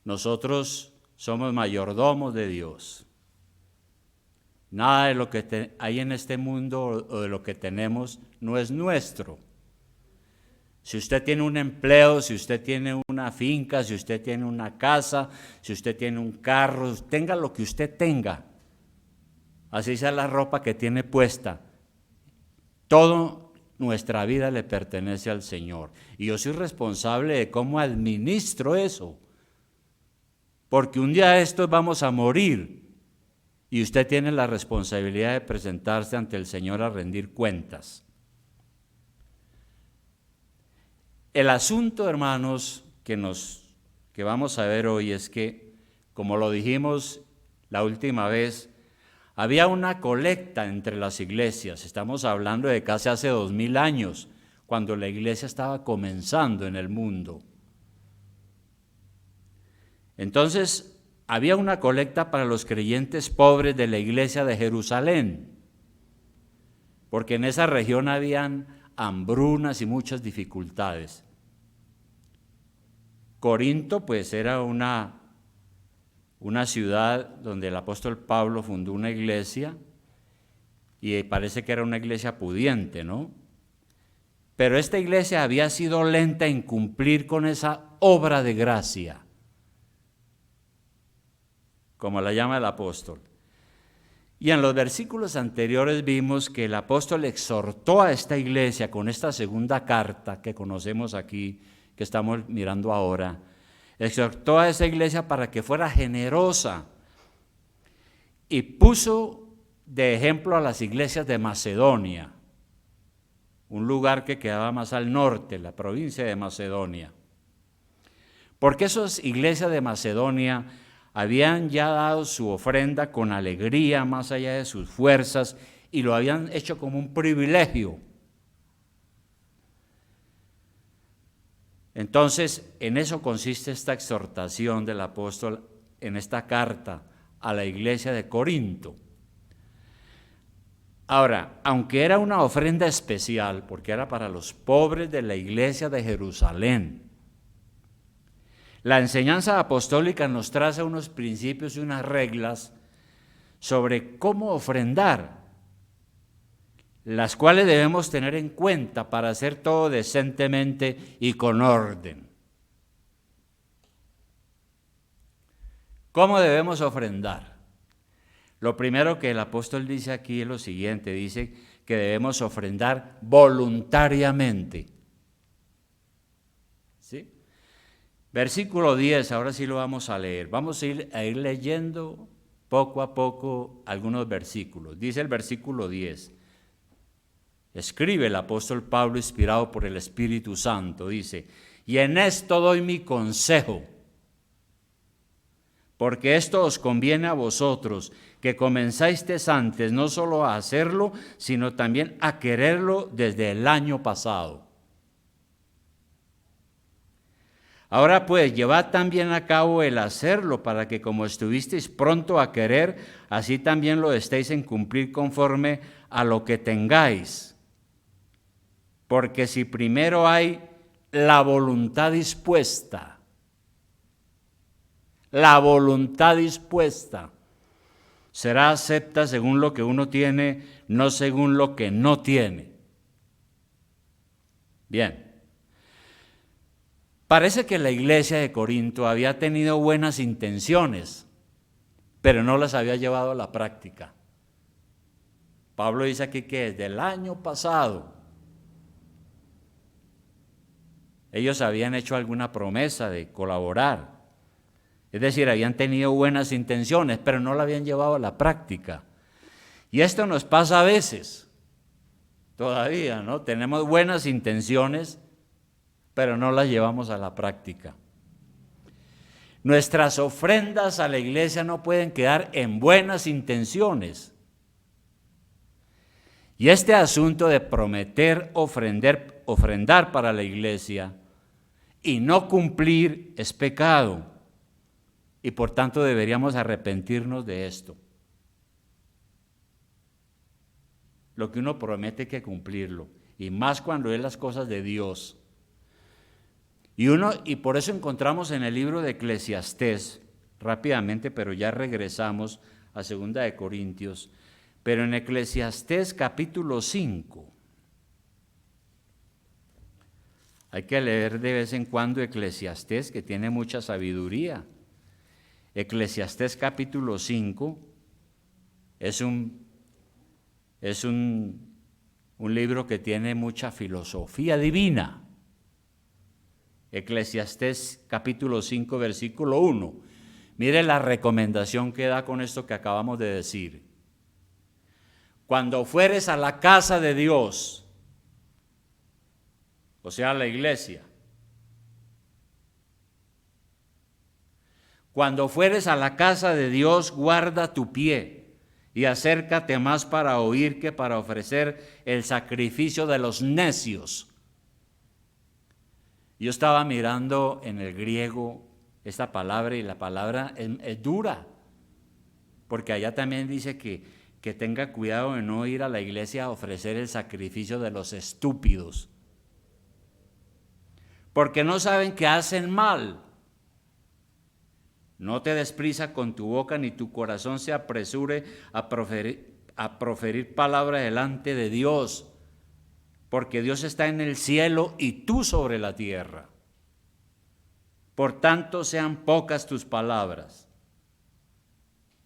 nosotros somos mayordomos de Dios. Nada de lo que hay en este mundo o de lo que tenemos no es nuestro. Si usted tiene un empleo, si usted tiene una finca, si usted tiene una casa, si usted tiene un carro, tenga lo que usted tenga, así sea la ropa que tiene puesta, toda nuestra vida le pertenece al Señor. Y yo soy responsable de cómo administro eso, porque un día de estos vamos a morir y usted tiene la responsabilidad de presentarse ante el Señor a rendir cuentas. El asunto, hermanos, que vamos a ver hoy es que, como lo dijimos la última vez, había una colecta entre las iglesias. Estamos hablando de casi hace 2000 años, cuando la iglesia estaba comenzando en el mundo. Entonces, había una colecta para los creyentes pobres de la iglesia de Jerusalén, porque en esa región habían hambrunas y muchas dificultades. Corinto, pues, era una ciudad donde el apóstol Pablo fundó una iglesia, y parece que era una iglesia pudiente, ¿no? Pero esta iglesia había sido lenta en cumplir con esa obra de gracia, como la llama el apóstol. Y en los versículos anteriores vimos que el apóstol exhortó a esta iglesia con esta segunda carta que conocemos aquí, que estamos mirando ahora. Exhortó a esa iglesia para que fuera generosa y puso de ejemplo a las iglesias de Macedonia, un lugar que quedaba más al norte, la provincia de Macedonia. Porque esas iglesias de Macedonia habían ya dado su ofrenda con alegría, más allá de sus fuerzas, y lo habían hecho como un privilegio. Entonces, en eso consiste esta exhortación del apóstol en esta carta a la iglesia de Corinto. Ahora, aunque era una ofrenda especial, porque era para los pobres de la iglesia de Jerusalén, la enseñanza apostólica nos traza unos principios y unas reglas sobre cómo ofrendar, las cuales debemos tener en cuenta para hacer todo decentemente y con orden. ¿Cómo debemos ofrendar? Lo primero que el apóstol dice aquí es lo siguiente, dice que debemos ofrendar voluntariamente. ¿Sí? Versículo 10, ahora sí lo vamos a leer. Vamos a ir leyendo poco a poco algunos versículos. Dice el versículo 10. Escribe el apóstol Pablo, inspirado por el Espíritu Santo, dice: y en esto doy mi consejo, porque esto os conviene a vosotros, que comenzasteis antes no solo a hacerlo, sino también a quererlo desde el año pasado. Ahora pues, llevad también a cabo el hacerlo, para que como estuvisteis pronto a querer, así también lo estéis en cumplir conforme a lo que tengáis. Porque si primero hay la voluntad dispuesta, será acepta según lo que uno tiene, no según lo que no tiene. Bien. Parece que la iglesia de Corinto había tenido buenas intenciones, pero no las había llevado a la práctica. Pablo dice aquí que desde el año pasado ellos habían hecho alguna promesa de colaborar. Es decir, habían tenido buenas intenciones, pero no la habían llevado a la práctica. Y esto nos pasa a veces, todavía, ¿no? Tenemos buenas intenciones, pero no las llevamos a la práctica. Nuestras ofrendas a la iglesia no pueden quedar en buenas intenciones. Y este asunto de prometer ofrendar para la iglesia y no cumplir es pecado. Y por tanto deberíamos arrepentirnos de esto. Lo que uno promete hay que cumplirlo, y más cuando es las cosas de Dios. Y por eso encontramos en el libro de Eclesiastés, rápidamente, pero ya regresamos a 2 de Corintios, pero en Eclesiastés capítulo 5, hay que leer de vez en cuando Eclesiastés, que tiene mucha sabiduría. Eclesiastés capítulo 5 es un libro que tiene mucha filosofía divina. Eclesiastés capítulo 5, versículo 1. Mire la recomendación que da con esto que acabamos de decir. Cuando fueres a la casa de Dios, o sea, a la iglesia, cuando fueres a la casa de Dios, guarda tu pie y acércate más para oír que para ofrecer el sacrificio de los necios. Yo estaba mirando en el griego esta palabra y la palabra es dura, porque allá también dice que tenga cuidado de no ir a la iglesia a ofrecer el sacrificio de los estúpidos, porque no saben que hacen mal. No te des prisa con tu boca, ni tu corazón se apresure a proferir palabra delante de Dios, porque Dios está en el cielo y tú sobre la tierra. Por tanto, sean pocas tus palabras,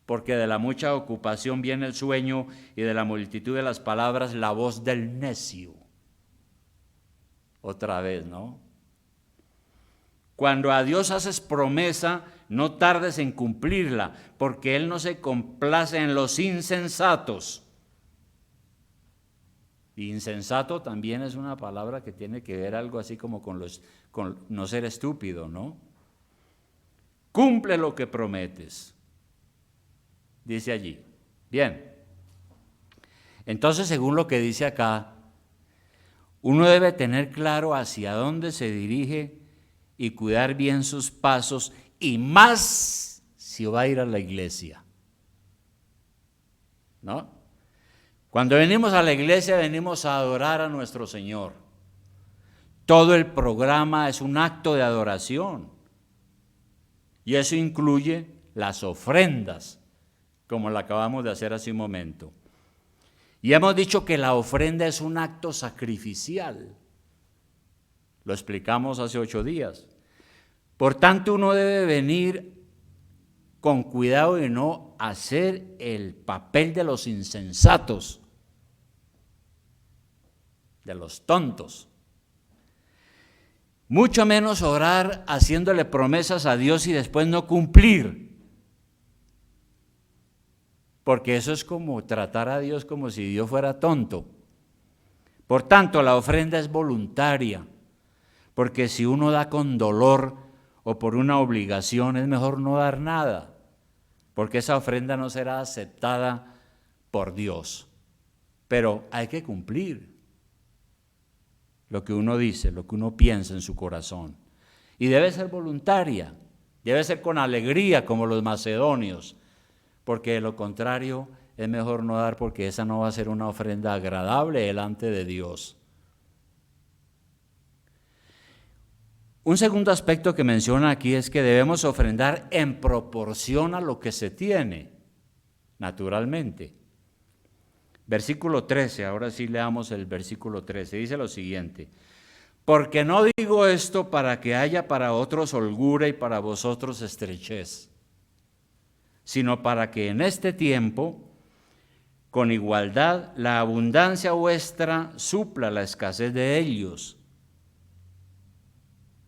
porque de la mucha ocupación viene el sueño, y de la multitud de las palabras la voz del necio. Otra vez, ¿no? Cuando a Dios haces promesa, no tardes en cumplirla, porque Él no se complace en los insensatos. Y insensato también es una palabra que tiene que ver algo así como con no ser estúpido, ¿no? Cumple lo que prometes, dice allí. Bien, entonces según lo que dice acá, uno debe tener claro hacia dónde se dirige y cuidar bien sus pasos, y más si va a ir a la iglesia, ¿no? Cuando venimos a la iglesia venimos a adorar a nuestro Señor. Todo el programa es un acto de adoración, y eso incluye las ofrendas, como la acabamos de hacer hace un momento. Y hemos dicho que la ofrenda es un acto sacrificial. Lo explicamos hace 8 días. Por tanto, uno debe venir con cuidado y no hacer el papel de los insensatos, de los tontos. Mucho menos orar haciéndole promesas a Dios y después no cumplir. Porque eso es como tratar a Dios como si Dios fuera tonto. Por tanto, la ofrenda es voluntaria, porque si uno da con dolor o por una obligación, es mejor no dar nada, porque esa ofrenda no será aceptada por Dios. Pero hay que cumplir lo que uno dice, lo que uno piensa en su corazón. Y debe ser voluntaria, debe ser con alegría como los macedonios, porque de lo contrario es mejor no dar, porque esa no va a ser una ofrenda agradable delante de Dios. Un segundo aspecto que menciona aquí es que debemos ofrendar en proporción a lo que se tiene, naturalmente. Versículo 13, ahora sí leamos el versículo 13, dice lo siguiente: porque no digo esto para que haya para otros holgura y para vosotros estrechez, sino para que en este tiempo, con igualdad, la abundancia vuestra supla la escasez de ellos,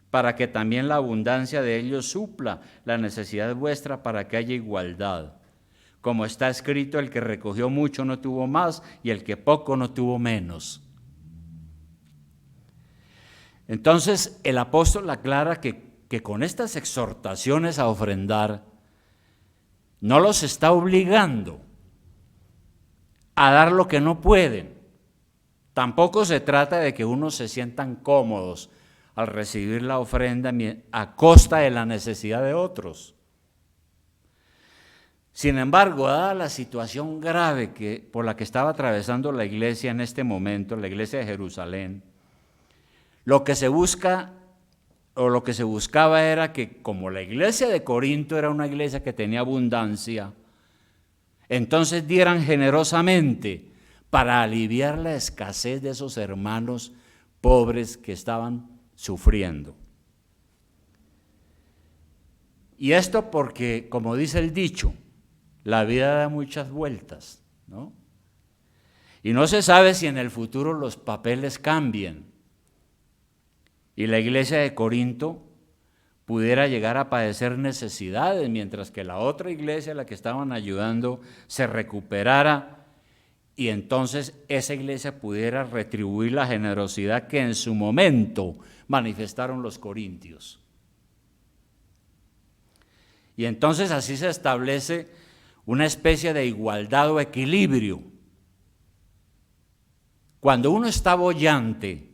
para que también la abundancia de ellos supla la necesidad vuestra, para que haya igualdad. Como está escrito, el que recogió mucho no tuvo más, y el que poco no tuvo menos. Entonces el apóstol aclara que con estas exhortaciones a ofrendar, no los está obligando a dar lo que no pueden. Tampoco se trata de que unos se sientan cómodos al recibir la ofrenda a costa de la necesidad de otros. Sin embargo, dada la situación grave por la que estaba atravesando la iglesia en este momento, la iglesia de Jerusalén, lo que se busca o lo que se buscaba era que, como la iglesia de Corinto era una iglesia que tenía abundancia, entonces dieran generosamente para aliviar la escasez de esos hermanos pobres que estaban sufriendo. Y esto porque, como dice el dicho, la vida da muchas vueltas, ¿no? Y no se sabe si en el futuro los papeles cambien y la iglesia de Corinto pudiera llegar a padecer necesidades, mientras que la otra iglesia a la que estaban ayudando se recuperara y entonces esa iglesia pudiera retribuir la generosidad que en su momento manifestaron los corintios. Y entonces así se establece una especie de igualdad o equilibrio. Cuando uno está boyante,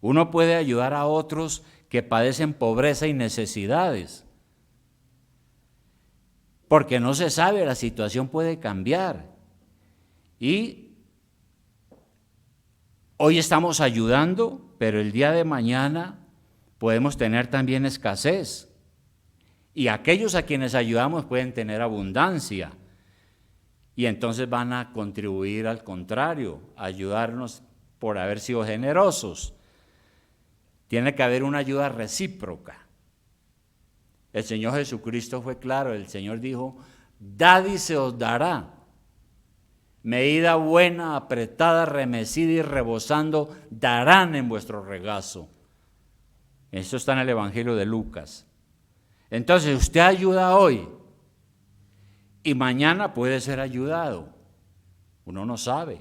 uno puede ayudar a otros que padecen pobreza y necesidades, porque no se sabe, la situación puede cambiar. Y hoy estamos ayudando, pero el día de mañana podemos tener también escasez. Y aquellos a quienes ayudamos pueden tener abundancia. Y entonces van a contribuir al contrario, a ayudarnos por haber sido generosos. Tiene que haber una ayuda recíproca. El Señor Jesucristo fue claro, el Señor dijo, dad y se os dará. Medida buena, apretada, remecida y rebosando, darán en vuestro regazo. Esto está en el Evangelio de Lucas. Entonces usted ayuda hoy y mañana puede ser ayudado. Uno no sabe.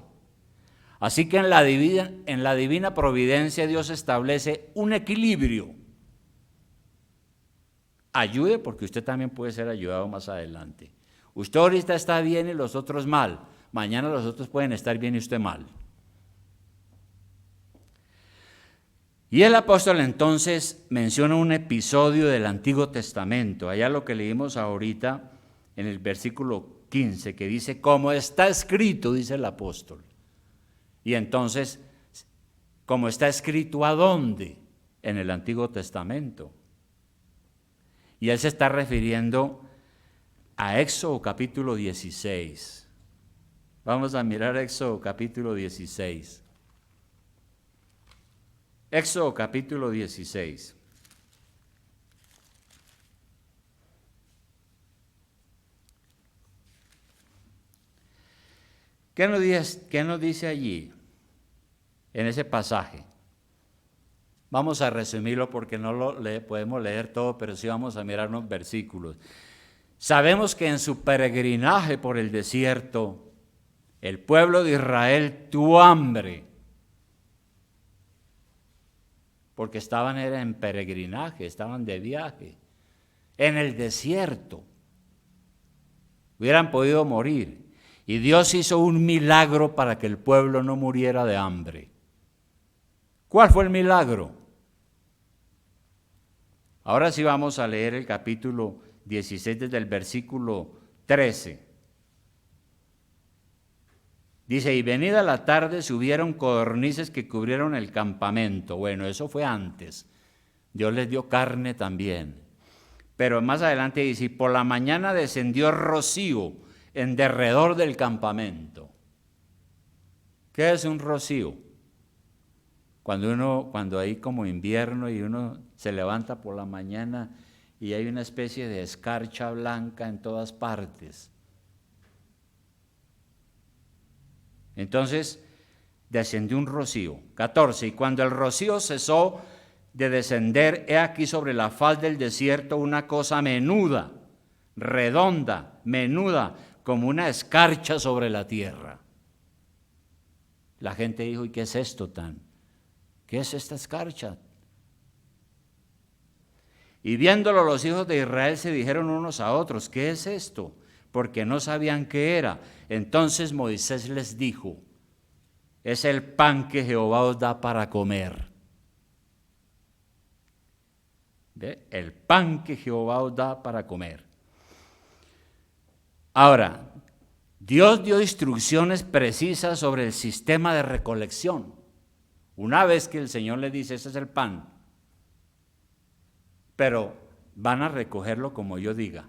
Así que en la divina providencia Dios establece un equilibrio. Ayude porque usted también puede ser ayudado más adelante. Usted ahorita está bien y los otros mal. Mañana los otros pueden estar bien y usted mal. Y el apóstol entonces menciona un episodio del Antiguo Testamento, allá lo que leímos ahorita en el versículo 15, que dice, como está escrito, dice el apóstol. Y entonces, como está escrito, ¿a dónde? En el Antiguo Testamento. Y él se está refiriendo a Éxodo capítulo 16. Vamos a mirar Éxodo capítulo 16. Éxodo capítulo 16. ¿Qué nos dice allí en ese pasaje? Vamos a resumirlo porque no podemos leer todo, pero sí vamos a mirar unos versículos. Sabemos que en su peregrinaje por el desierto, el pueblo de Israel tuvo hambre, porque estaban en peregrinaje, estaban de viaje, en el desierto. Hubieran podido morir. Y Dios hizo un milagro para que el pueblo no muriera de hambre. ¿Cuál fue el milagro? Ahora sí vamos a leer el capítulo 16 desde el versículo 13. Dice, y venida la tarde subieron codornices que cubrieron el campamento. Bueno, eso fue antes. Dios les dio carne también. Pero más adelante dice, y por la mañana descendió rocío en derredor del campamento. ¿Qué es un rocío? Cuando hay como invierno y uno se levanta por la mañana y hay una especie de escarcha blanca en todas partes. Entonces descendió un rocío. 14. Y cuando el rocío cesó de descender, he aquí sobre la faz del desierto una cosa menuda, redonda, menuda, como una escarcha sobre la tierra. La gente dijo, ¿y qué es esto tan? ¿Qué es esta escarcha? Y viéndolo los hijos de Israel se dijeron unos a otros, ¿qué es esto? Porque no sabían qué era. Entonces Moisés les dijo, es el pan que Jehová os da para comer. ¿Ve? El pan que Jehová os da para comer. Ahora, Dios dio instrucciones precisas sobre el sistema de recolección. Una vez que el Señor les dice, ese es el pan, pero van a recogerlo como yo diga.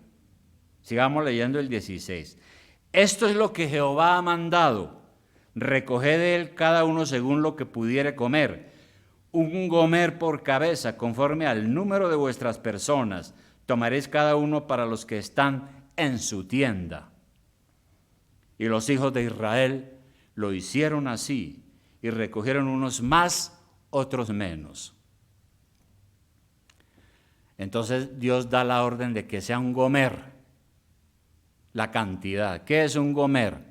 Sigamos leyendo el 16. Esto es lo que Jehová ha mandado: recoged de él cada uno según lo que pudiere comer, un gomer por cabeza, conforme al número de vuestras personas, tomaréis cada uno para los que están en su tienda. Y los hijos de Israel lo hicieron así, y recogieron unos más, otros menos. Entonces Dios da la orden de que sea un gomer, la cantidad. ¿Qué es un gomer?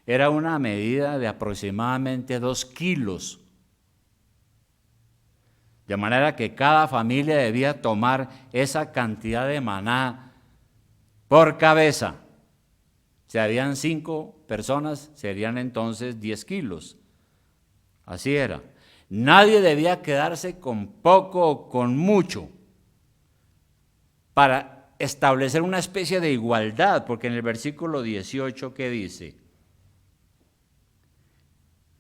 Era una medida de aproximadamente 2 kilos. De manera que cada familia debía tomar esa cantidad de maná por cabeza. Si habían 5 personas, serían entonces 10 kilos. Así era. Nadie debía quedarse con poco o con mucho, para establecer una especie de igualdad, porque en el versículo 18, ¿qué dice?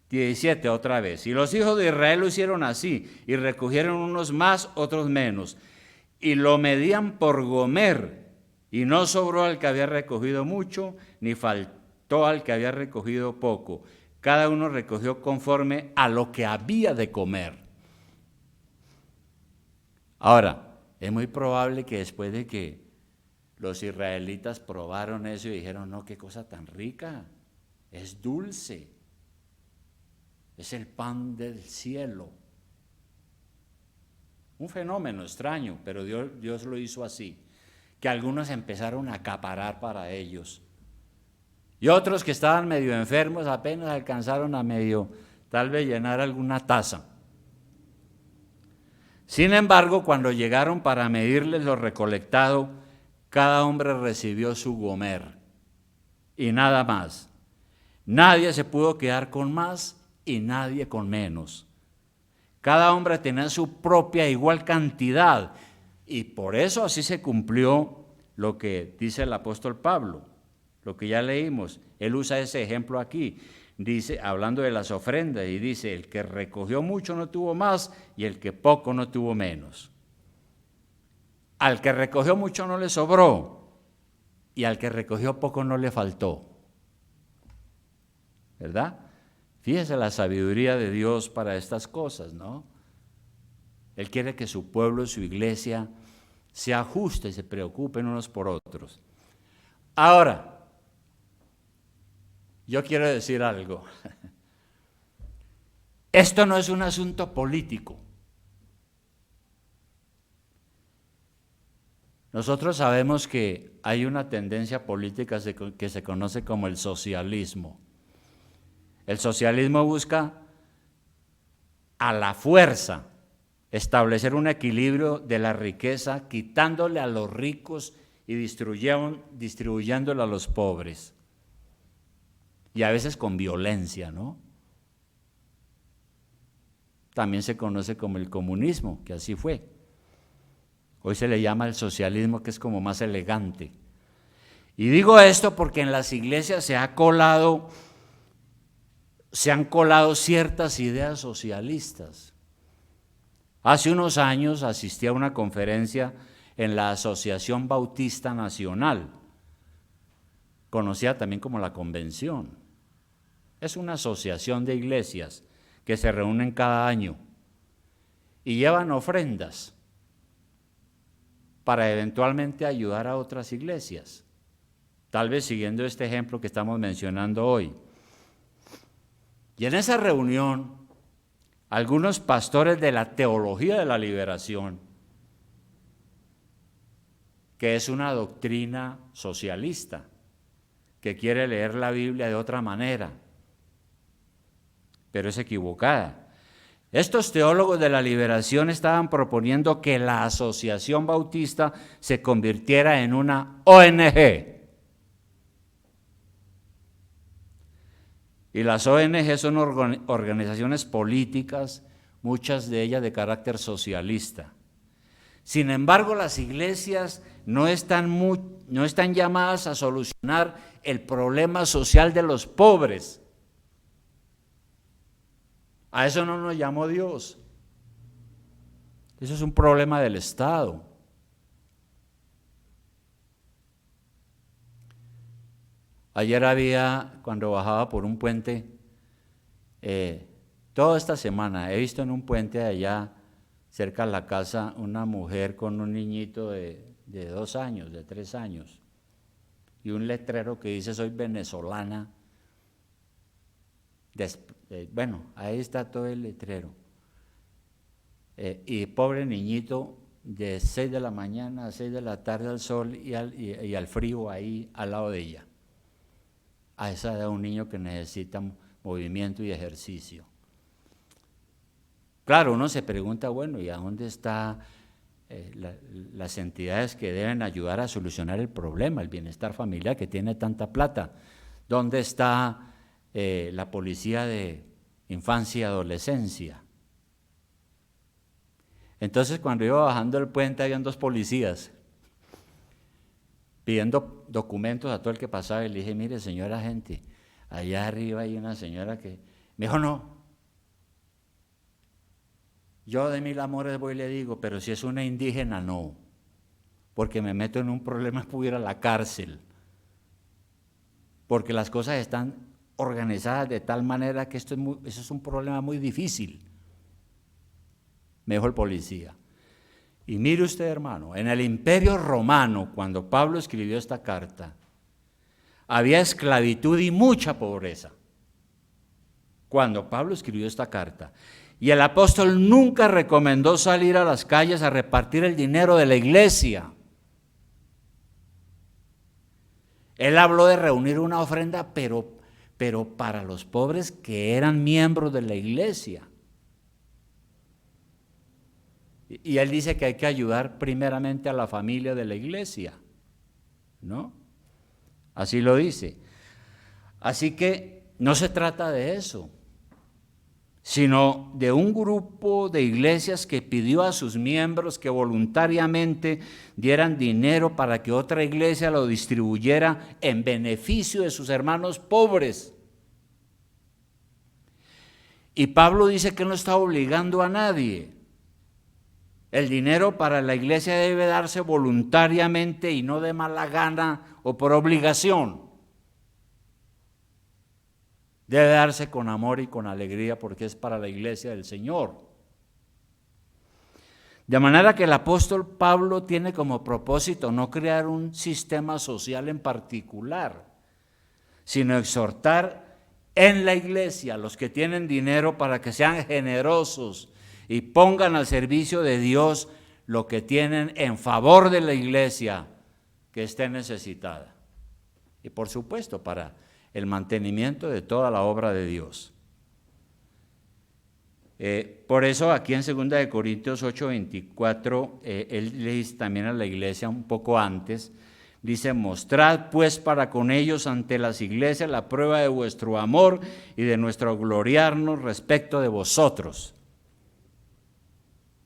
17 otra vez. Y los hijos de Israel lo hicieron así, y recogieron unos más, otros menos, y lo medían por gomer, y no sobró al que había recogido mucho, ni faltó al que había recogido poco. Cada uno recogió conforme a lo que había de comer. Ahora, es muy probable que después de que los israelitas probaron eso y dijeron, no, qué cosa tan rica, es dulce, es el pan del cielo. Un fenómeno extraño, pero Dios lo hizo así, que algunos empezaron a acaparar para ellos. Y otros que estaban medio enfermos apenas alcanzaron a medio, tal vez, llenar alguna taza. Sin embargo, cuando llegaron para medirles lo recolectado, cada hombre recibió su gomer y nada más. Nadie se pudo quedar con más y nadie con menos. Cada hombre tenía su propia igual cantidad, y por eso así se cumplió lo que dice el apóstol Pablo, lo que ya leímos. Él usa ese ejemplo aquí. Dice, hablando de las ofrendas, y dice, el que recogió mucho no tuvo más, y el que poco no tuvo menos. Al que recogió mucho no le sobró, y al que recogió poco no le faltó. ¿Verdad? Fíjese la sabiduría de Dios para estas cosas, ¿no? Él quiere que su pueblo, su iglesia, se ajuste y se preocupen unos por otros. Ahora, yo quiero decir algo. Esto no es un asunto político. Nosotros sabemos que hay una tendencia política que se conoce como el socialismo. El socialismo busca a la fuerza establecer un equilibrio de la riqueza, quitándole a los ricos y distribuyéndole a los pobres. Y a veces con violencia, ¿no? También se conoce como el comunismo, que así fue. Hoy se le llama el socialismo, que es como más elegante. Y digo esto porque en las iglesias se han colado ciertas ideas socialistas. Hace unos años asistí a una conferencia en la Asociación Bautista Nacional, conocida también como la Convención. Es una asociación de iglesias que se reúnen cada año y llevan ofrendas para eventualmente ayudar a otras iglesias, tal vez siguiendo este ejemplo que estamos mencionando hoy. Y en esa reunión, algunos pastores de la teología de la liberación, que es una doctrina socialista, que quiere leer la Biblia de otra manera, pero es equivocada. Estos teólogos de la liberación estaban proponiendo que la Asociación Bautista se convirtiera en una ONG. Y las ONG son organizaciones políticas, muchas de ellas de carácter socialista. Sin embargo, las iglesias no están llamadas a solucionar el problema social de los pobres. A eso no nos llamó Dios. Eso es un problema del Estado. Ayer había, cuando bajaba por un puente, toda esta semana he visto en un puente allá cerca de la casa una mujer con un niñito de 2 años, de 3 años, y un letrero que dice soy venezolana. Bueno, ahí está todo el letrero. Y pobre niñito, de 6 de la mañana a 6 de la tarde al sol y al frío ahí al lado de ella. A esa edad un niño que necesita movimiento y ejercicio. Claro, uno se pregunta, bueno, ¿y a dónde están las entidades que deben ayudar a solucionar el problema, el bienestar familiar que tiene tanta plata? ¿Dónde está la policía de infancia y adolescencia? Entonces, cuando iba bajando el puente, habían 2 policías pidiendo documentos a todo el que pasaba, y le dije, mire, señora agente, allá arriba hay una señora que me dijo, no, yo de 1000 amores voy y le digo, pero si es una indígena, no, porque me meto en un problema, puedo ir a la cárcel, porque las cosas están organizadas de tal manera que eso es un problema muy difícil, me dijo el policía. Y mire usted, hermano, en el Imperio Romano, cuando Pablo escribió esta carta, había esclavitud y mucha pobreza. Cuando Pablo escribió esta carta, y el apóstol nunca recomendó salir a las calles a repartir el dinero de la iglesia. Él habló de reunir una ofrenda, pero para los pobres que eran miembros de la iglesia. Y él dice que hay que ayudar primeramente a la familia de la iglesia, ¿no? Así lo dice. Así que no se trata de eso, sino de un grupo de iglesias que pidió a sus miembros que voluntariamente dieran dinero para que otra iglesia lo distribuyera en beneficio de sus hermanos pobres. Y Pablo dice que no está obligando a nadie. El dinero para la iglesia debe darse voluntariamente y no de mala gana o por obligación. Debe darse con amor y con alegría porque es para la iglesia del Señor. De manera que el apóstol Pablo tiene como propósito no crear un sistema social en particular, sino exhortar en la iglesia a los que tienen dinero para que sean generosos y pongan al servicio de Dios lo que tienen en favor de la iglesia que esté necesitada. Y por supuesto para el mantenimiento de toda la obra de Dios. Por eso aquí en 2 Corintios 8:24, él le dice también a la iglesia un poco antes, dice, mostrad pues para con ellos ante las iglesias la prueba de vuestro amor y de nuestro gloriarnos respecto de vosotros.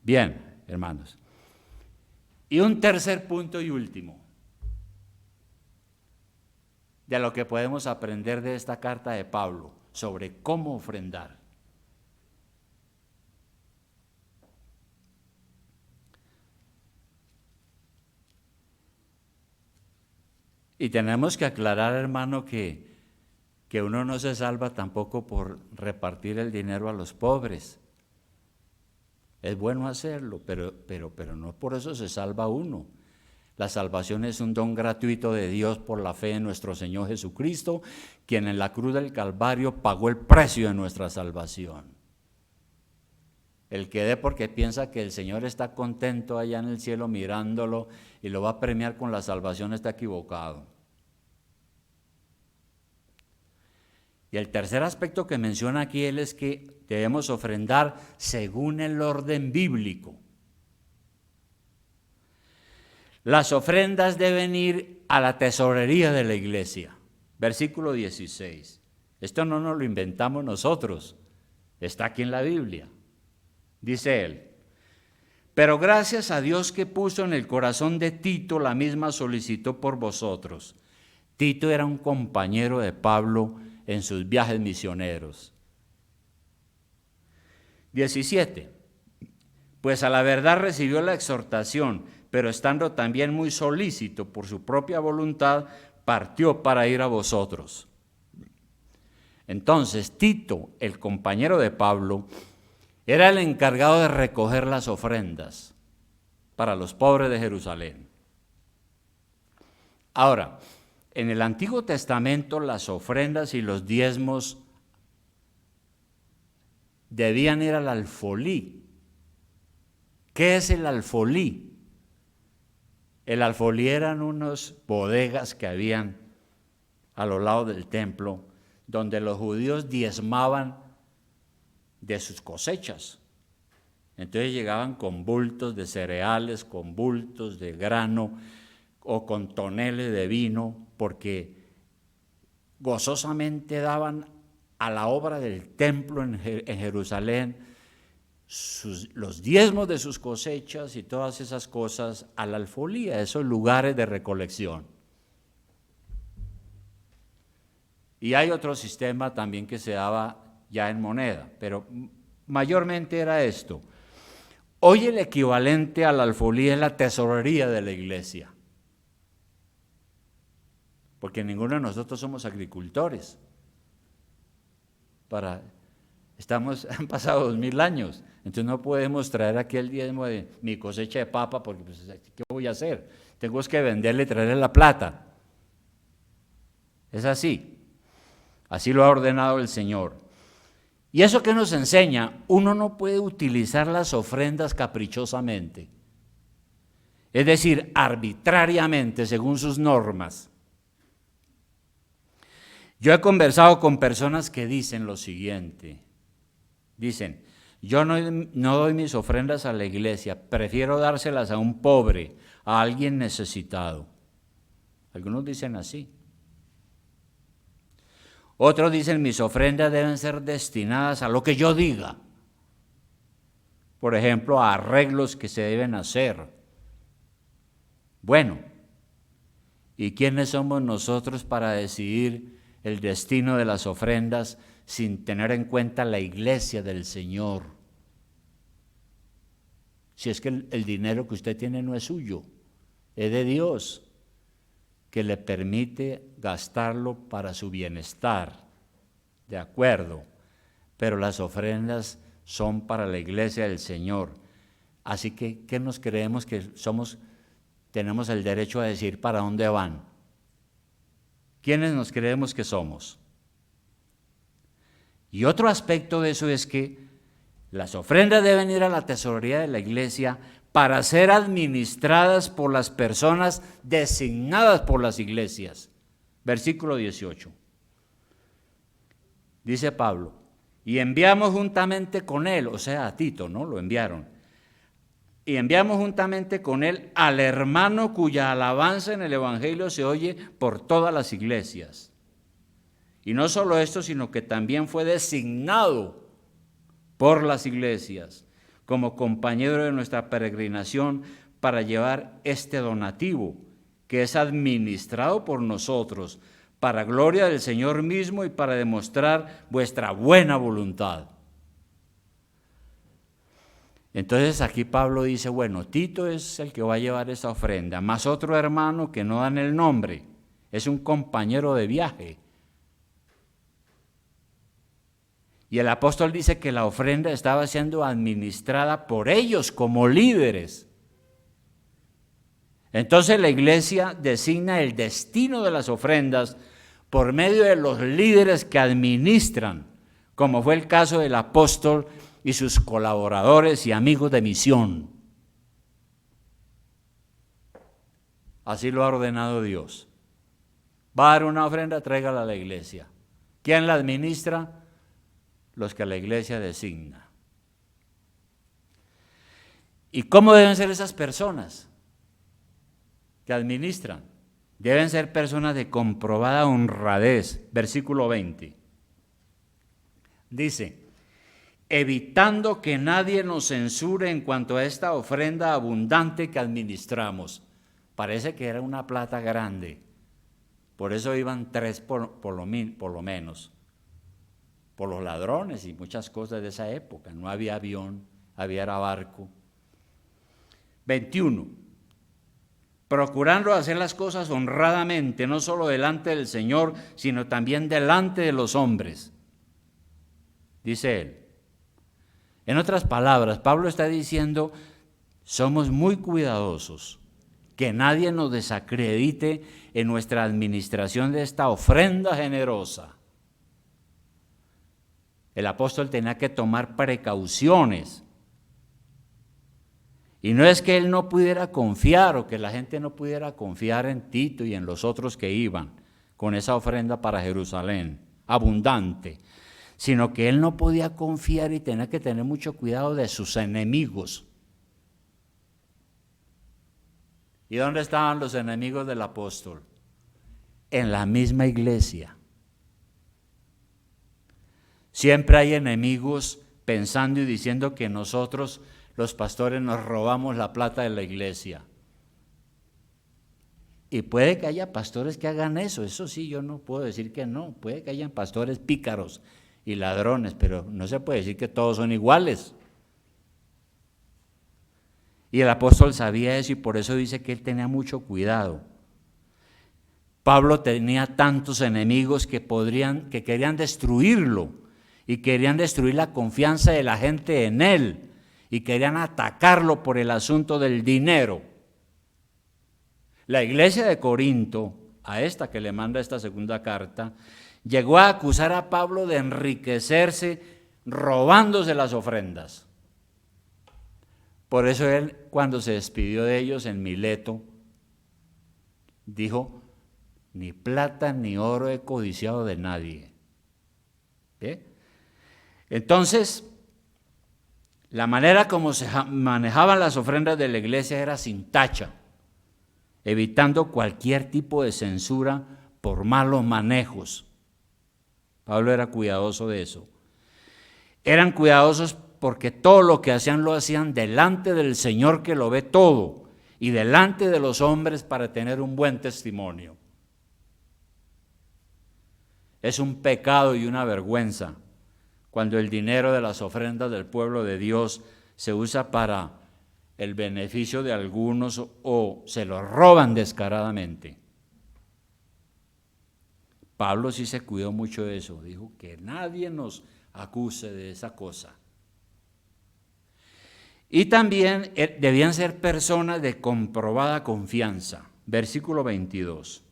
Bien, hermanos. Y un tercer punto y último de lo que podemos aprender de esta carta de Pablo sobre cómo ofrendar. Y tenemos que aclarar, hermano, que uno no se salva tampoco por repartir el dinero a los pobres. Es bueno hacerlo, pero no por eso se salva uno. La salvación es un don gratuito de Dios por la fe en nuestro Señor Jesucristo, quien en la cruz del Calvario pagó el precio de nuestra salvación. El que dé porque piensa que el Señor está contento allá en el cielo mirándolo y lo va a premiar con la salvación está equivocado. Y el tercer aspecto que menciona aquí él es que debemos ofrendar según el orden bíblico. Las ofrendas deben ir a la tesorería de la iglesia. Versículo 16. Esto no nos lo inventamos nosotros, está aquí en la Biblia. Dice él, pero gracias a Dios que puso en el corazón de Tito la misma solicitud por vosotros. Tito era un compañero de Pablo en sus viajes misioneros. 17. Pues a la verdad recibió la exhortación, pero estando también muy solícito por su propia voluntad, partió para ir a vosotros. Entonces Tito, el compañero de Pablo, era el encargado de recoger las ofrendas para los pobres de Jerusalén. Ahora, en el Antiguo Testamento las ofrendas y los diezmos debían ir al alfolí. ¿Qué es el alfolí? El alfolí eran unas bodegas que habían a los lados del templo, donde los judíos diezmaban de sus cosechas. Entonces llegaban con bultos de cereales, con bultos de grano o con toneles de vino, porque gozosamente daban a la obra del templo en Jerusalén los diezmos de sus cosechas y todas esas cosas a la alfolía, esos lugares de recolección. Y hay otro sistema también que se daba ya en moneda, pero mayormente era esto. Hoy el equivalente a la alfolía es la tesorería de la iglesia, porque ninguno de nosotros somos agricultores. Han pasado 2000 años, entonces no podemos traer aquí el diezmo de mi cosecha de papa, porque pues, ¿qué voy a hacer? Tengo que venderle y traerle la plata. Es así. Así lo ha ordenado el Señor. ¿Y eso qué nos enseña? Uno no puede utilizar las ofrendas caprichosamente, es decir, arbitrariamente, según sus normas. Yo he conversado con personas que dicen lo siguiente. Dicen, yo no doy mis ofrendas a la iglesia, prefiero dárselas a un pobre, a alguien necesitado. Algunos dicen así. Otros dicen, mis ofrendas deben ser destinadas a lo que yo diga. Por ejemplo, a arreglos que se deben hacer. Bueno, ¿y quiénes somos nosotros para decidir el destino de las ofrendas sin tener en cuenta la iglesia del Señor? Si es que el dinero que usted tiene no es suyo, es de Dios, que le permite gastarlo para su bienestar, de acuerdo, pero las ofrendas son para la iglesia del Señor. Así que, ¿qué nos creemos que somos? Tenemos el derecho a decir para dónde van. ¿Quiénes nos creemos que somos? Y otro aspecto de eso es que las ofrendas deben ir a la tesorería de la iglesia para ser administradas por las personas designadas por las iglesias. Versículo 18. Dice Pablo, y enviamos juntamente con él, o sea, a Tito, ¿no? Lo enviaron. Y enviamos juntamente con él al hermano cuya alabanza en el evangelio se oye por todas las iglesias. Y no solo esto, sino que también fue designado por las iglesias como compañero de nuestra peregrinación para llevar este donativo que es administrado por nosotros para gloria del Señor mismo y para demostrar vuestra buena voluntad. Entonces aquí Pablo dice, bueno, Tito es el que va a llevar esa ofrenda, más otro hermano que no dan el nombre, es un compañero de viaje. Y el apóstol dice que la ofrenda estaba siendo administrada por ellos como líderes. Entonces la iglesia designa el destino de las ofrendas por medio de los líderes que administran, como fue el caso del apóstol y sus colaboradores y amigos de misión. Así lo ha ordenado Dios. Va a dar una ofrenda, tráigala a la iglesia. ¿Quién la administra? Los que la iglesia designa. ¿Y cómo deben ser esas personas que administran? Deben ser personas de comprobada honradez. Versículo 20. Dice, evitando que nadie nos censure en cuanto a esta ofrenda abundante que administramos. Parece que era una plata grande. Por eso iban 3 por lo menos. Por los ladrones y muchas cosas de esa época. No había avión, había barco. 21. procurando hacer las cosas honradamente, no solo delante del Señor, sino también delante de los hombres, dice él. En otras palabras, Pablo está diciendo, somos muy cuidadosos, que nadie nos desacredite en nuestra administración de esta ofrenda generosa. El apóstol tenía que tomar precauciones. Y no es que él no pudiera confiar o que la gente no pudiera confiar en Tito y en los otros que iban con esa ofrenda para Jerusalén, abundante, sino que él no podía confiar y tenía que tener mucho cuidado de sus enemigos. ¿Y dónde estaban los enemigos del apóstol? En la misma iglesia. Siempre hay enemigos pensando y diciendo que nosotros, los pastores, nos robamos la plata de la iglesia. Y puede que haya pastores que hagan eso sí, yo no puedo decir que no. Puede que hayan pastores pícaros y ladrones, pero no se puede decir que todos son iguales. Y el apóstol sabía eso y por eso dice que él tenía mucho cuidado. Pablo tenía tantos enemigos que querían destruirlo y querían destruir la confianza de la gente en él y querían atacarlo por el asunto del dinero. La iglesia de Corinto, a esta que le manda esta segunda carta, llegó a acusar a Pablo de enriquecerse robándose las ofrendas. Por eso él, cuando se despidió de ellos en Mileto, dijo, ni plata ni oro he codiciado de nadie. Entonces, la manera como se manejaban las ofrendas de la iglesia era sin tacha, evitando cualquier tipo de censura por malos manejos. Pablo era cuidadoso de eso. Eran cuidadosos porque todo lo que hacían lo hacían delante del Señor que lo ve todo y delante de los hombres para tener un buen testimonio. Es un pecado y una vergüenza cuando el dinero de las ofrendas del pueblo de Dios se usa para el beneficio de algunos o se lo roban descaradamente. Pablo sí se cuidó mucho de eso, dijo que nadie nos acuse de esa cosa. Y también debían ser personas de comprobada confianza. Versículo 22,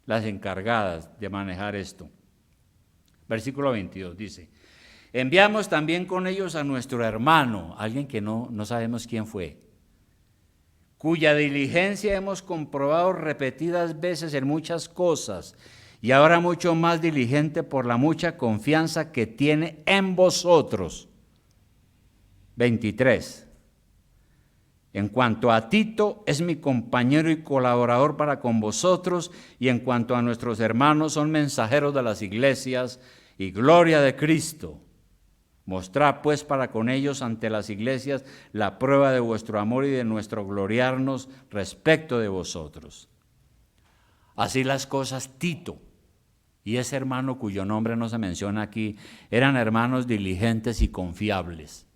las encargadas de manejar esto. Versículo 22 dice, enviamos también con ellos a nuestro hermano, alguien que no sabemos quién fue, cuya diligencia hemos comprobado repetidas veces en muchas cosas, y ahora mucho más diligente por la mucha confianza que tiene en vosotros. 23. En cuanto a Tito, es mi compañero y colaborador para con vosotros, y en cuanto a nuestros hermanos, son mensajeros de las iglesias y gloria de Cristo. Mostrad pues para con ellos ante las iglesias la prueba de vuestro amor y de nuestro gloriarnos respecto de vosotros. Así las cosas, Tito y ese hermano cuyo nombre no se menciona aquí, eran hermanos diligentes y confiables.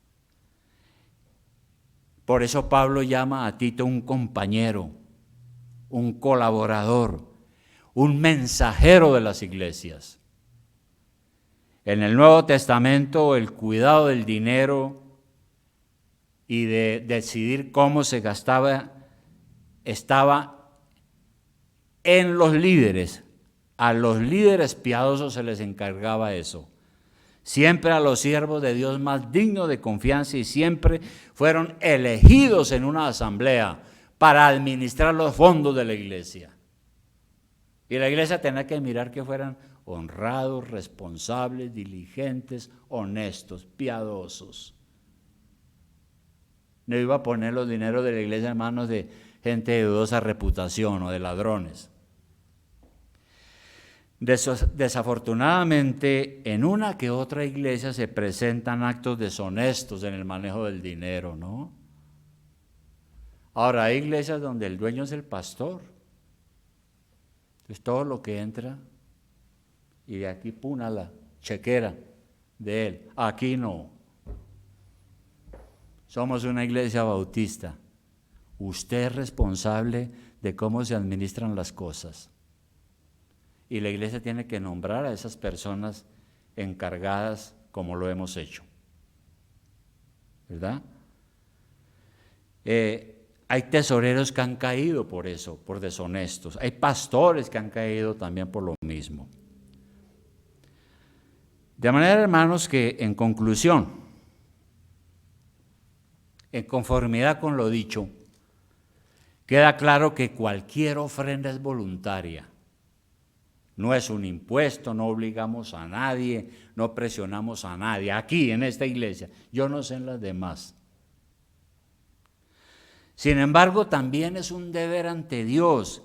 Por eso Pablo llama a Tito un compañero, un colaborador, un mensajero de las iglesias. En el Nuevo Testamento, el cuidado del dinero y de decidir cómo se gastaba estaba en los líderes. A los líderes piadosos se les encargaba eso. Siempre a los siervos de Dios más dignos de confianza y siempre fueron elegidos en una asamblea para administrar los fondos de la iglesia. Y la iglesia tenía que mirar que fueran honrados, responsables, diligentes, honestos, piadosos. No iba a poner los dineros de la iglesia en manos de gente de dudosa reputación o de ladrones. Desafortunadamente, en una que otra iglesia se presentan actos deshonestos en el manejo del dinero, ¿no? Ahora, hay iglesias donde el dueño es el pastor. Entonces, todo lo que entra, y de aquí, puna la chequera de él. Aquí no. Somos una iglesia bautista. Usted es responsable de cómo se administran las cosas. Y la iglesia tiene que nombrar a esas personas encargadas como lo hemos hecho. ¿Verdad? Hay tesoreros que han caído por eso, por deshonestos. Hay pastores que han caído también por lo mismo. De manera, hermanos, que en conclusión, en conformidad con lo dicho, queda claro que cualquier ofrenda es voluntaria. No es un impuesto, no obligamos a nadie, no presionamos a nadie. Aquí, en esta iglesia, yo no sé en las demás. Sin embargo, también es un deber ante Dios.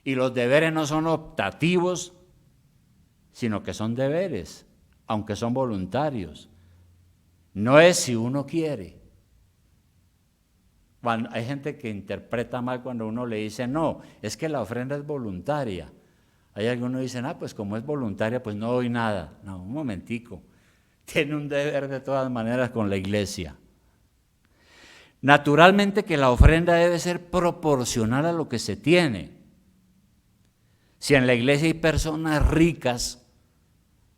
Y los deberes no son optativos, sino que son deberes, aunque son voluntarios. No es si uno quiere. Hay gente que interpreta mal cuando uno le dice, no, es que la ofrenda es voluntaria. Hay algunos que dicen, pues como es voluntaria, pues no doy nada. No, un momentico. Tiene un deber de todas maneras con la iglesia. Naturalmente que la ofrenda debe ser proporcional a lo que se tiene. Si en la iglesia hay personas ricas,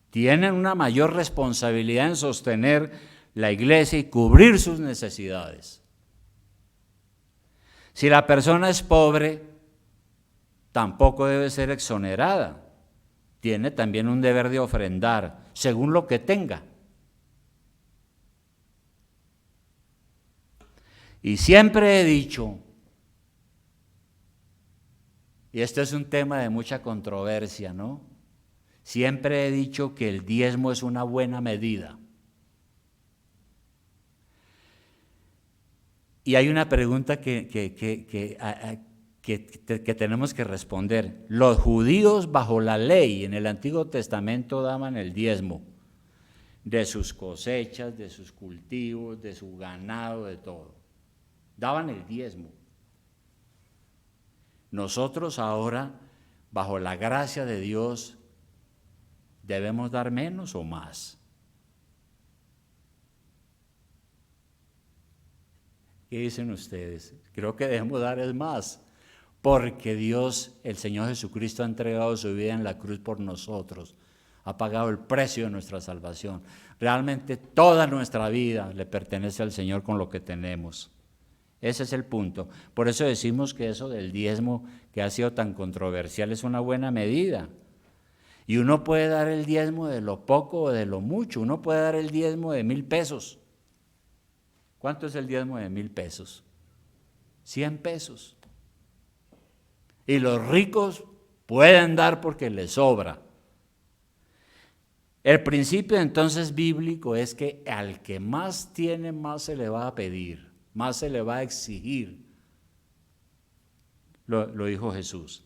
tienen una mayor responsabilidad en sostener la iglesia y cubrir sus necesidades. Si la persona es pobre, tampoco debe ser exonerada. Tiene también un deber de ofrendar, según lo que tenga. Y siempre he dicho, y este es un tema de mucha controversia, ¿no? Siempre he dicho que el diezmo es una buena medida. Y hay una pregunta que tenemos que responder. Los judíos bajo la ley en el Antiguo Testamento daban el diezmo de sus cosechas, de sus cultivos, de su ganado, de todo. Daban el diezmo. Nosotros ahora, bajo la gracia de Dios, ¿debemos dar menos o más? ¿Qué dicen ustedes? Creo que debemos dar es más, porque Dios, el Señor Jesucristo, ha entregado su vida en la cruz por nosotros, ha pagado el precio de nuestra salvación. Realmente toda nuestra vida le pertenece al Señor con lo que tenemos. Ese es el punto. Por eso decimos que eso del diezmo que ha sido tan controversial es una buena medida. Y uno puede dar el diezmo de lo poco o de lo mucho. Uno puede dar el diezmo de 1,000 pesos. ¿Cuánto es el diezmo de 1,000 pesos? 100 pesos. Y los ricos pueden dar porque les sobra. El principio entonces bíblico es que al que más tiene, más se le va a pedir, más se le va a exigir. Lo dijo Jesús.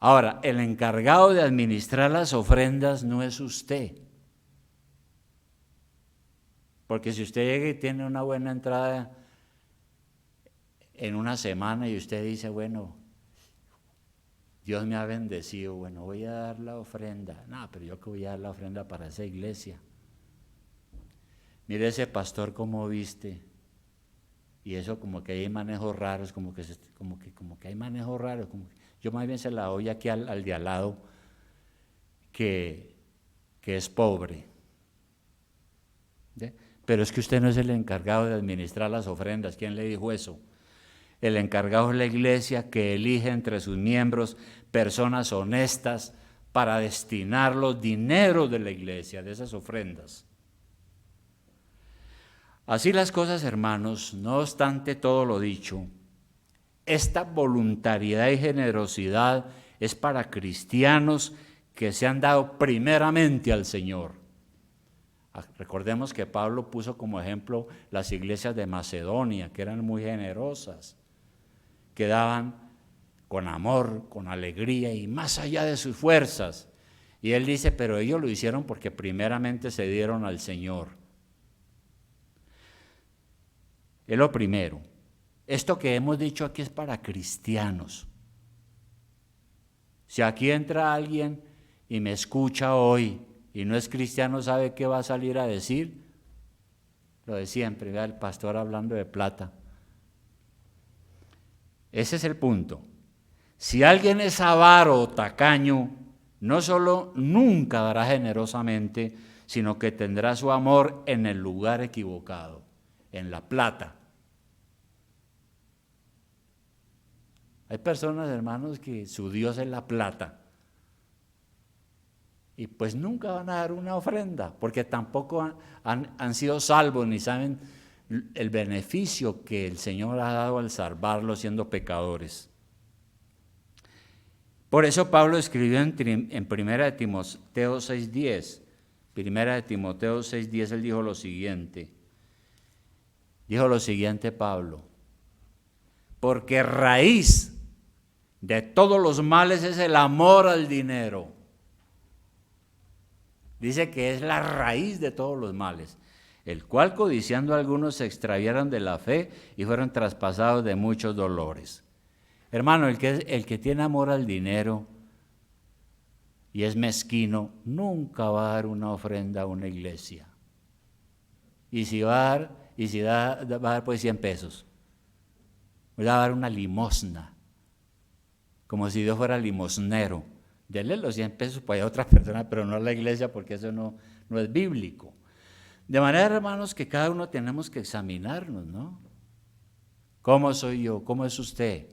Ahora, el encargado de administrar las ofrendas no es usted. Porque si usted llega y tiene una buena entrada en una semana y usted dice, bueno, Dios me ha bendecido, bueno, voy a dar la ofrenda. No, pero yo que voy a dar la ofrenda para esa iglesia. Mire ese pastor cómo viste. Y eso como que hay manejos raros, como que hay manejos raros. Yo más bien se la doy aquí al de al lado que es pobre. ¿Sí? Pero es que usted no es el encargado de administrar las ofrendas. ¿Quién le dijo eso? El encargado es la iglesia, que elige entre sus miembros personas honestas para destinar los dineros de la iglesia, de esas ofrendas. Así las cosas, hermanos, no obstante todo lo dicho, esta voluntariedad y generosidad es para cristianos que se han dado primeramente al Señor. Recordemos que Pablo puso como ejemplo las iglesias de Macedonia, que eran muy generosas, que daban con amor, con alegría y más allá de sus fuerzas. Y él dice, pero ellos lo hicieron porque primeramente se dieron al Señor. Es lo primero. Esto que hemos dicho aquí es para cristianos. Si aquí entra alguien y me escucha hoy y no es cristiano, ¿sabe qué va a salir a decir? Lo de siempre, vea el pastor hablando de plata. Ese es el punto. Si alguien es avaro o tacaño, no solo nunca dará generosamente, sino que tendrá su amor en el lugar equivocado, en la plata. Hay personas, hermanos, que su Dios es la plata. Y pues nunca van a dar una ofrenda, porque tampoco han sido salvos ni saben el beneficio que el Señor ha dado al salvarlos siendo pecadores. Por eso Pablo escribió en 1 de Timoteo 6:10, 1 de Timoteo 6:10, él dijo lo siguiente Pablo: porque raíz de todos los males es el amor al dinero. Dice que es la raíz de todos los males, el cual codiciando algunos se extraviaron de la fe y fueron traspasados de muchos dolores. Hermano, el que tiene amor al dinero y es mezquino, nunca va a dar una ofrenda a una iglesia. Y si va a dar, va a dar pues 100 pesos. Va a dar una limosna, como si Dios fuera limosnero. Denle los 100 pesos para a otra persona, pero no a la iglesia, porque eso no es bíblico. De manera, hermanos, que cada uno tenemos que examinarnos, ¿no? ¿Cómo soy yo? ¿Cómo es usted?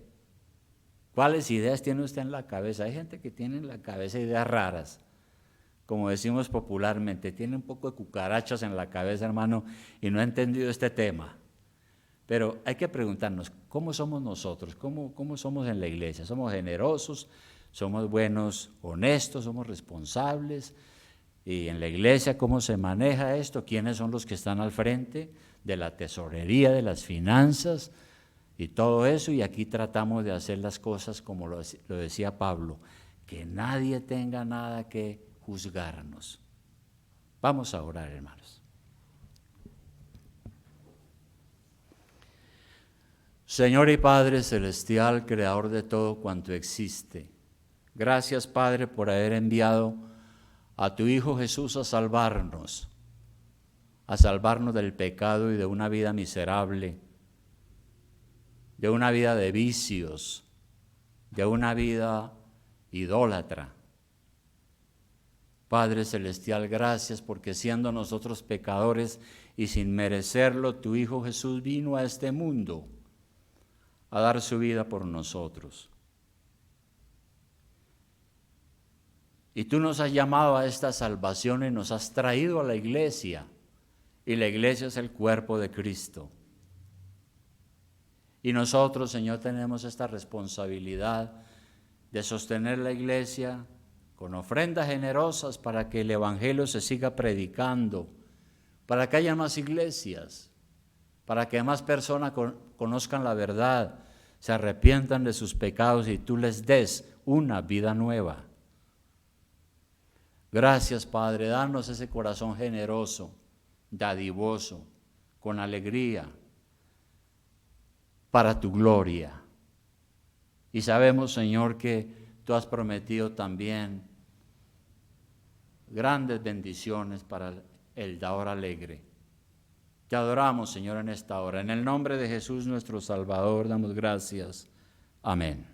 ¿Cuáles ideas tiene usted en la cabeza? Hay gente que tiene en la cabeza ideas raras, como decimos popularmente, tiene un poco de cucarachas en la cabeza, hermano, y no ha entendido este tema. Pero hay que preguntarnos, ¿cómo somos nosotros? ¿Cómo somos en la iglesia? ¿Somos generosos? ¿Somos buenos, honestos? ¿Somos responsables? Y en la iglesia, ¿cómo se maneja esto? ¿Quiénes son los que están al frente de la tesorería, de las finanzas y todo eso? Y aquí tratamos de hacer las cosas como lo decía Pablo, que nadie tenga nada que juzgarnos. Vamos a orar, hermanos. Señor y Padre celestial, creador de todo cuanto existe, gracias, Padre, por haber enviado a tu Hijo Jesús a salvarnos del pecado y de una vida miserable, de una vida de vicios, de una vida idólatra. Padre celestial, gracias porque siendo nosotros pecadores y sin merecerlo, tu Hijo Jesús vino a este mundo a dar su vida por nosotros. Y tú nos has llamado a esta salvación y nos has traído a la iglesia. Y la iglesia es el cuerpo de Cristo. Y nosotros, Señor, tenemos esta responsabilidad de sostener la iglesia con ofrendas generosas para que el evangelio se siga predicando, para que haya más iglesias, para que más personas conozcan la verdad, se arrepientan de sus pecados y tú les des una vida nueva. Gracias, Padre, danos ese corazón generoso, dadivoso, con alegría, para tu gloria. Y sabemos, Señor, que tú has prometido también grandes bendiciones para el dador alegre. Te adoramos, Señor, en esta hora. En el nombre de Jesús, nuestro Salvador, damos gracias. Amén.